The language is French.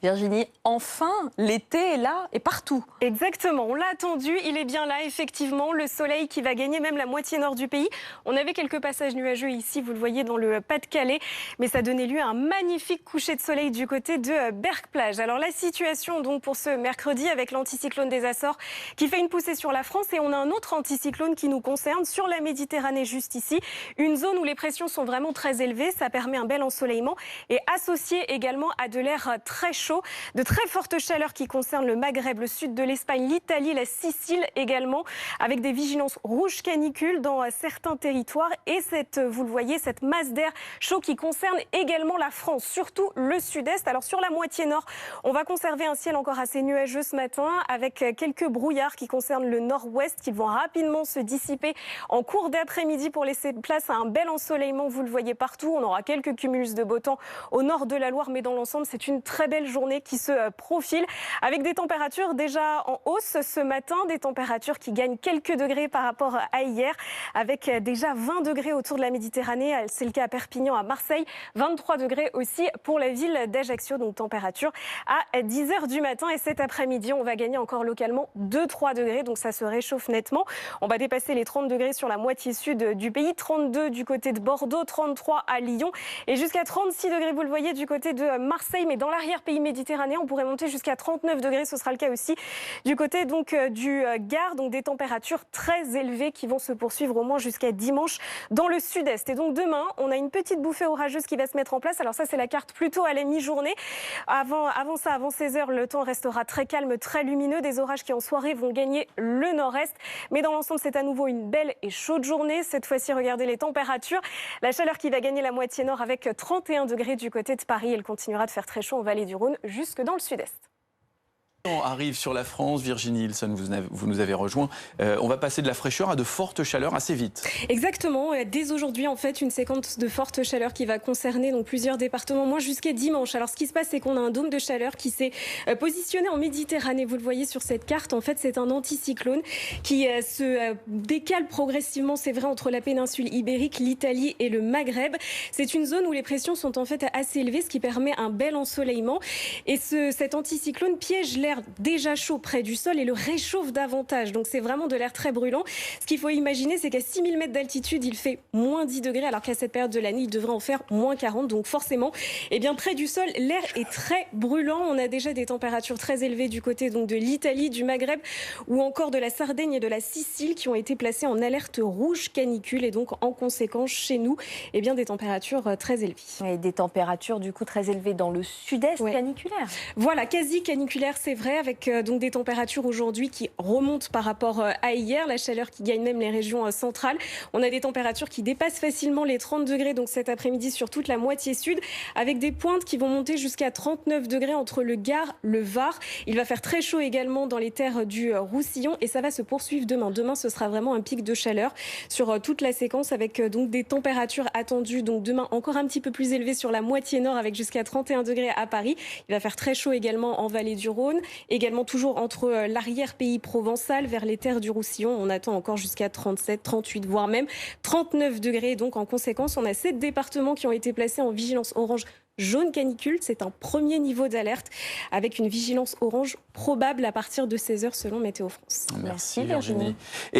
Virginie, enfin, l'été est là et partout. Exactement, on l'a attendu, il est bien là, effectivement, le soleil qui va gagner même la moitié nord du pays. On avait quelques passages nuageux ici, vous le voyez dans le Pas-de-Calais, mais ça donnait lieu à un magnifique coucher de soleil du côté de Berck-Plage. Alors la situation donc pour ce mercredi avec l'anticyclone des Açores qui fait une poussée sur la France et on a un autre anticyclone qui nous concerne sur la Méditerranée juste ici. Une zone où les pressions sont vraiment très élevées, ça permet un bel ensoleillement et associé également à de l'air très chaud. De très fortes chaleurs qui concernent le Maghreb, le sud de l'Espagne, l'Italie, la Sicile également, avec des vigilances rouges canicules dans certains territoires. Et vous le voyez, cette masse d'air chaud qui concerne également la France, surtout le sud-est. Alors sur la moitié nord, on va conserver un ciel encore assez nuageux ce matin, avec quelques brouillards qui concernent le nord-ouest, qui vont rapidement se dissiper en cours d'après-midi pour laisser place à un bel ensoleillement. Vous le voyez partout, on aura quelques cumulus de beau temps au nord de la Loire, mais dans l'ensemble, c'est une très belle journée qui se profile avec des températures déjà en hausse ce matin, des températures qui gagnent quelques degrés par rapport à hier, avec déjà 20 degrés autour de la Méditerranée. C'est le cas à Perpignan, à Marseille, 23 degrés aussi pour la ville d'Ajaccio, donc température à 10h du matin. Et cet après-midi, on va gagner encore localement 2-3 degrés, donc ça se réchauffe nettement. On va dépasser les 30 degrés sur la moitié sud du pays, 32 du côté de Bordeaux, 33 à Lyon et jusqu'à 36 degrés, vous le voyez, du côté de Marseille, mais dans l'arrière-pays méditerranéen, on pourrait monter jusqu'à 39 degrés. Ce sera le cas aussi du côté donc du Gard, donc des températures très élevées qui vont se poursuivre au moins jusqu'à dimanche dans le sud-est. Et donc demain, on a une petite bouffée orageuse qui va se mettre en place. Alors ça, c'est la carte plutôt à la mi-journée. Avant 16h, le temps restera très calme, très lumineux. Des orages qui en soirée vont gagner le nord-est. Mais dans l'ensemble, c'est à nouveau une belle et chaude journée. Cette fois-ci, regardez les températures. La chaleur qui va gagner la moitié nord avec 31 degrés du côté de Paris. Elle continuera de faire très chaud en vallée du Rhône jusque dans le sud-est. On arrive sur la France, Virginie Ilson, vous nous avez rejoint. On va passer de la fraîcheur à de fortes chaleurs assez vite. Exactement. Dès aujourd'hui, en fait, une séquence de fortes chaleurs qui va concerner donc plusieurs départements, moins jusqu'à dimanche. Alors, ce qui se passe, c'est qu'on a un dôme de chaleur qui s'est positionné en Méditerranée. Vous le voyez sur cette carte. En fait, c'est un anticyclone qui se décale progressivement, c'est vrai, entre la péninsule ibérique, l'Italie et le Maghreb. C'est une zone où les pressions sont en fait assez élevées, ce qui permet un bel ensoleillement. Et cet anticyclone piège l'air déjà chaud près du sol et le réchauffe davantage. Donc c'est vraiment de l'air très brûlant. Ce qu'il faut imaginer, c'est qu'à 6000 mètres d'altitude, il fait moins 10 degrés, alors qu'à cette période de l'année, il devrait en faire moins 40. Donc forcément, eh bien, près du sol, l'air est très brûlant. On a déjà des températures très élevées du côté donc, de l'Italie, du Maghreb ou encore de la Sardaigne et de la Sicile qui ont été placées en alerte rouge canicule. Et donc, en conséquence, chez nous, eh bien, des températures très élevées. Et des températures du coup très élevées dans le sud-est caniculaire. Voilà, quasi caniculaire, c'est vrai, avec donc des températures aujourd'hui qui remontent par rapport à hier, la chaleur qui gagne même les régions centrales. On a des températures qui dépassent facilement les 30 degrés donc cet après-midi sur toute la moitié sud, avec des pointes qui vont monter jusqu'à 39 degrés entre le Gard, le Var. Il va faire très chaud également dans les terres du Roussillon et ça va se poursuivre demain. Demain, ce sera vraiment un pic de chaleur sur toute la séquence avec donc des températures attendues. Donc demain, encore un petit peu plus élevées sur la moitié nord avec jusqu'à 31 degrés à Paris. Il va faire très chaud également en vallée du Rhône. Également toujours entre l'arrière-pays provençal vers les terres du Roussillon. On attend encore jusqu'à 37, 38, voire même 39 degrés. Donc en conséquence, on a 7 départements qui ont été placés en vigilance orange jaune canicule. C'est un premier niveau d'alerte avec une vigilance orange probable à partir de 16h selon Météo France. Merci Virginie.